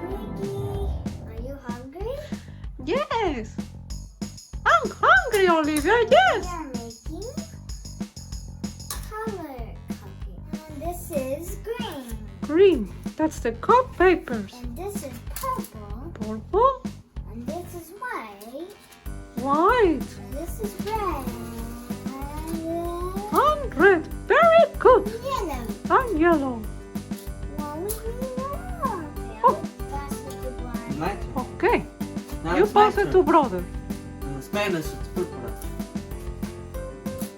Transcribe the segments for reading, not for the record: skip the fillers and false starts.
Mickey, are you hungry? Yes. I'm hungry, Olivia. Yes. We are making color cupcakes. And this is green. Green. That's the cup papers. And this is purple. Purple. And this is white. White. And this is red. And red. Very good. Yellow. And yellow. One more. Oh. Pass it to one. My turn. Okay. Now You it's my pass it turn. to brother. In Spanish, it's púrpura.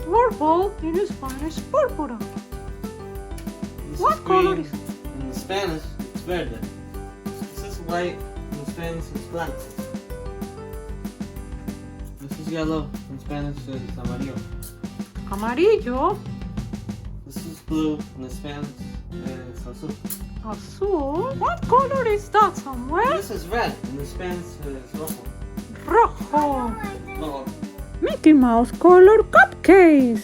Purple in Spanish, púrpura. This What is color green. is? In Spanish, it's verde. This is white. In Spanish, it's blanco. This is yellow. In Spanish, it's amarillo. Amarillo. This is blue. In Spanish, it's azul. Azul. What color is that, Samuel? This is red. In Spanish, it's rojo. Rojo. Rojo. Mickey Mouse color cupcakes.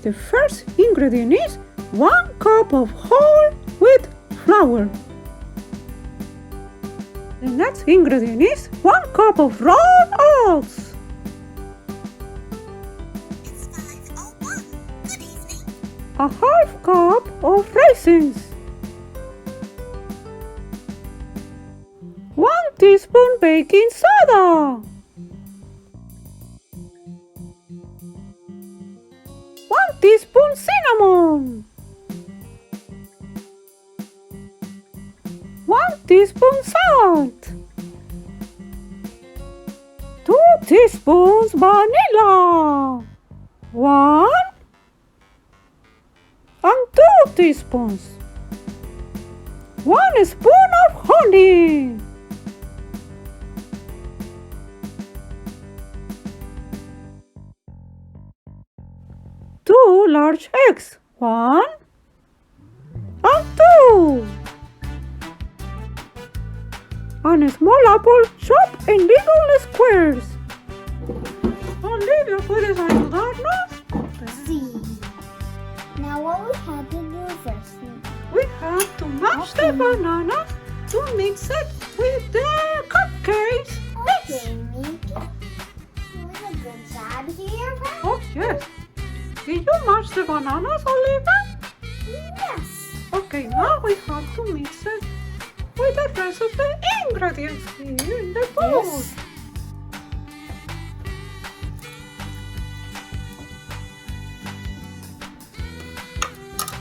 The first ingredient is 1 cup of whole wheat flour. The next ingredient is 1 cup of raw oats. It's 5:01. Good evening. A half cup of raisins. 1 teaspoon baking soda. 1 teaspoon cinnamon. 1 teaspoon salt. 2 teaspoons vanilla. 1 and 2 teaspoons. 1 spoon of honey. 2 large eggs. 1 and 2. And a small apple chopped in little squares. Olivia, ¿puedes ayudarnos? See. Now what we have to do first? We have to mash the bananas to mix it with the cupcakes. Okay, Mickey. Doing a good job here, right? Oh, yes. Did you mash the bananas, Olivia? Yes. Okay, now we have to mix it with the rest of the ingredients here in the bowl. Yes.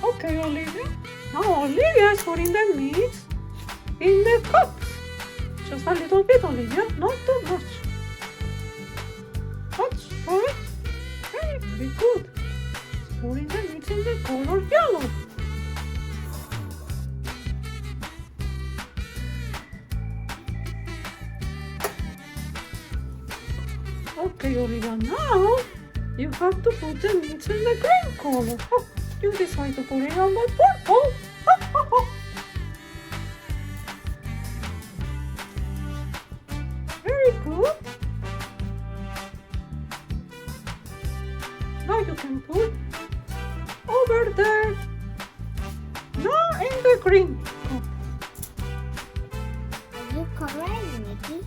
Okay, Olivia. Now Olivia is putting the mix in the cups. Just a little bit, Olivia, not too much. That's right. Very good. Putting the mix in the color yellow. Okay, Olivia, now you have to put the mix in the green color. Oh, you decide to put it on the purple. Very good. Now you can put over there. Now in the green cup. Are you correct, Mickey?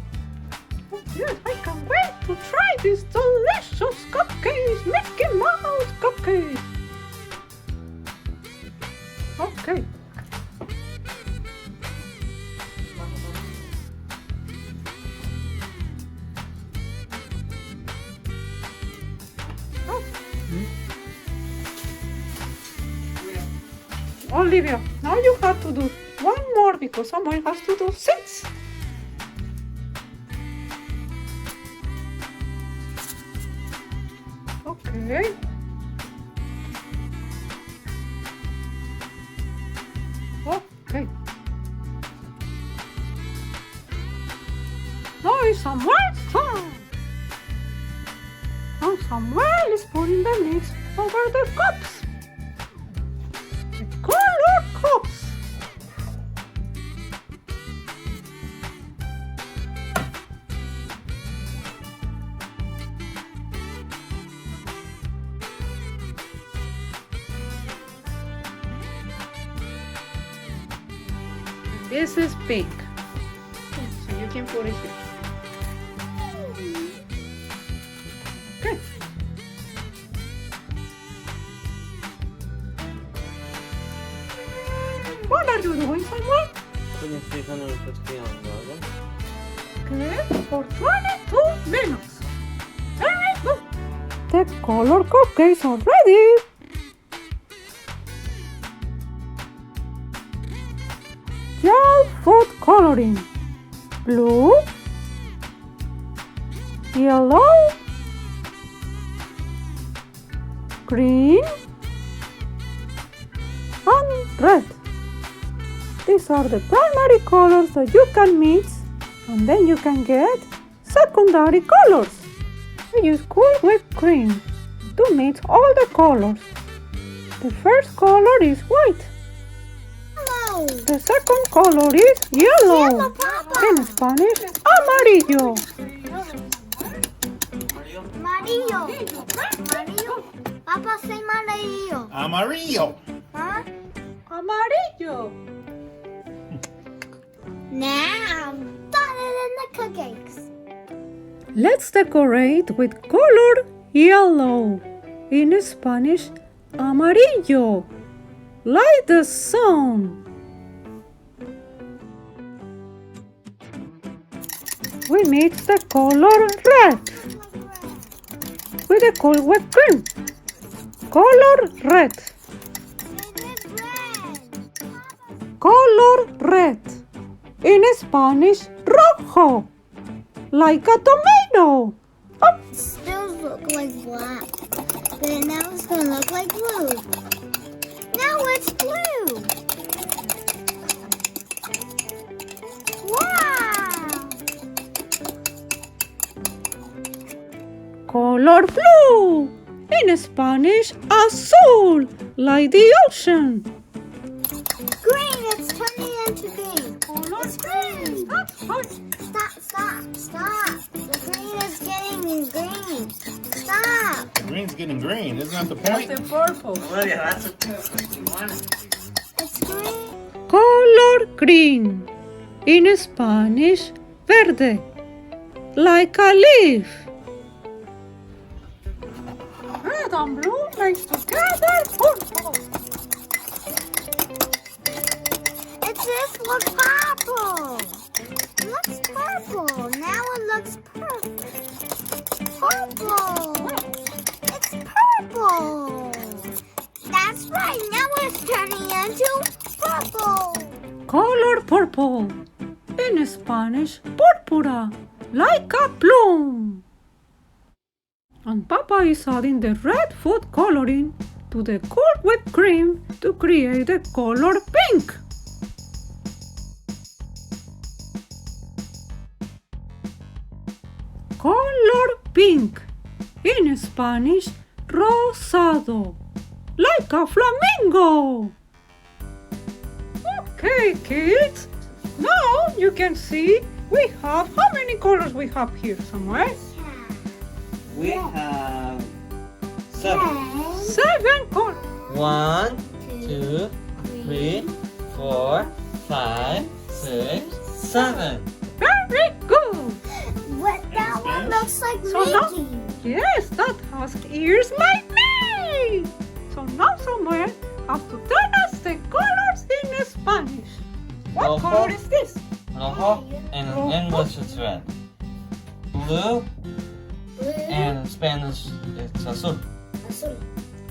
Oh, yes, I can't wait to try these delicious cupcakes, Mickey Mouse cupcakes. Okay. Oh. Olivia, now you have to do 1 more because someone has to do 6. Okay. Okay. Now it's Samuel's turn. Now Samuel is putting the mix over the cups. The color cups. This is pink. can put it here. Okay. What are you doing, Samuel? Putting 350 on the oven. Okay, for 22 minutes. Very good. The color cupcakes are ready. Gel food coloring. Blue, yellow, green, and red. These are the primary colors that you can mix, and then you can get secondary colors. We use cool whipped cream to mix all the colors. The first color is white. Hello. The second color is yellow. Yellow, Papa. In Spanish, amarillo. Mario? Amarillo. Amarillo. Papa, say amarillo. Amarillo. Huh? Amarillo. Now, put it in the cupcakes. Let's decorate with color yellow. In Spanish, amarillo. Like the sun. We mix the color red with the cold whipped cream. Color red. Color red. In Spanish, rojo. Like a tomato. Oh, Those look like black, but now it's gonna look like blue. Now it's blue. Wow! color blue. In Spanish, azul. Like the ocean. Green, it's turning into green. It's green. Stop. The green is getting green. Stop. Green's getting green. Isn't that the point? purple. Olivia, that's a perfect. You want it? It's green. Color green. In Spanish, verde. Like a leaf. Red and blue mixed together. Purple. This looks purple. It looks purple. Now it looks perfect. Purple. It's purple. That's right. Now it's turning into purple. Color purple. In Spanish, púrpura. Like a plume. And Papa is adding the red food coloring to the cold whipped cream to create the color pink. Color pink. In Spanish, rosado. Like a flamingo. Okay, kids. Now you can see we have, how many colors we have here somewhere? We have 7. 7 colors. 1, 2, 3, 4, 5, 6, 7. Very good. What that one looks like So now- Mickey. Yes, that has ears like me. So now somewhere have to tell us the colors in Spanish. What Rojo. color is this? Rojo, and in English it's red. Blue, Blue. and in Spanish it's azul. Azul.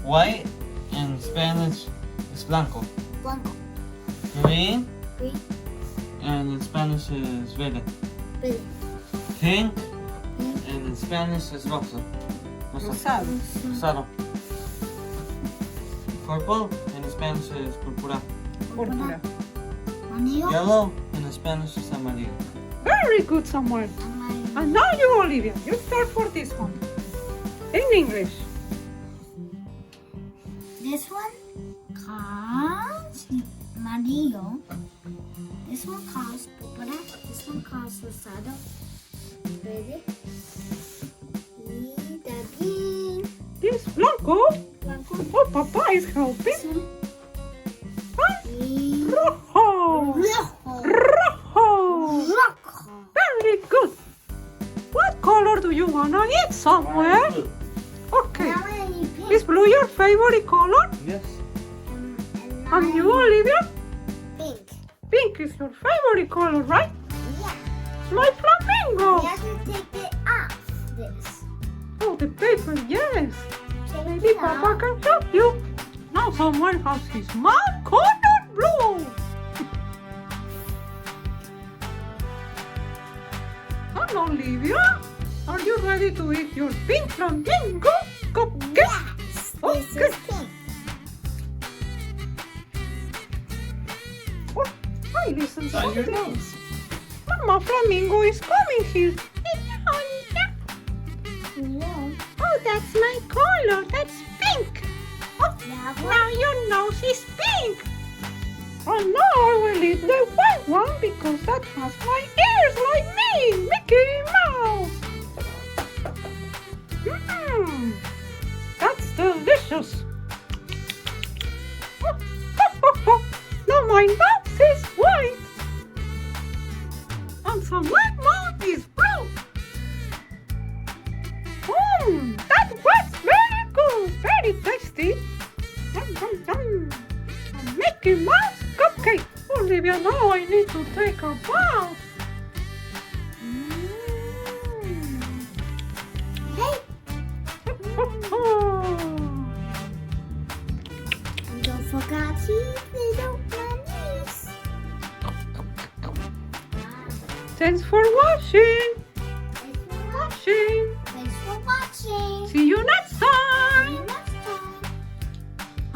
White, in Spanish is blanco. Blanco. Green, Green. and in Spanish is verde. Blue. Pink, and in Spanish is rosa. Rosado. Rosado. Purple, and in Spanish is púrpura. Púrpura. Amarillo. Yellow, and in Spanish is amarillo. Very good, Samuel. Amarillo. And now you, Olivia, you start for this one. In English. This one calls amarillo. This one calls púrpura. This one calls rosado. Verde. Y the green. This blanco. Blanco. Oh, Papa is helping. This one. Huh? Green. Rojo. Rojo. Rojo. Rojo. Very good. What color do you wanna eat, Samuel? Blue. Okay. Now I need pink. Is blue your favorite color? Yes. And And you, Olivia? pink. Pink is your favorite color, right? Yeah. My flamingo. We have to take it off this. Oh, the paper, yes. Take Maybe it Papa off. can help you. Now someone has his mouth colored blue. And Olivia, are you ready to eat your pink flamingo cupcake? Yes. This Okay. is pink. Oh, I listen On your something. nose. Mama Flamingo is coming here. Yeah. Oh, that's my color. That's pink. Oh, Now now your nose is pink. And now I will eat the white one because that has my ears like me, Mickey Mouse. Mmm, that's delicious. Now my mouth is white. And some white mouth is blue. That was very good, very tasty. Yum, yum, yum. A Mickey Mouse cupcake. Olivia, now I need to take a bath. Hey, and don't forget to eat little bunnies. Thanks for watching. Thanks for watching. Watching. Thanks for watching. See you next See time. you next time.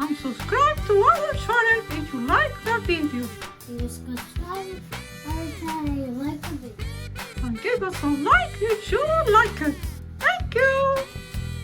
And subscribe to our channel if you like the video. You subscribe our channel. You like the video. And give us a like if you like it.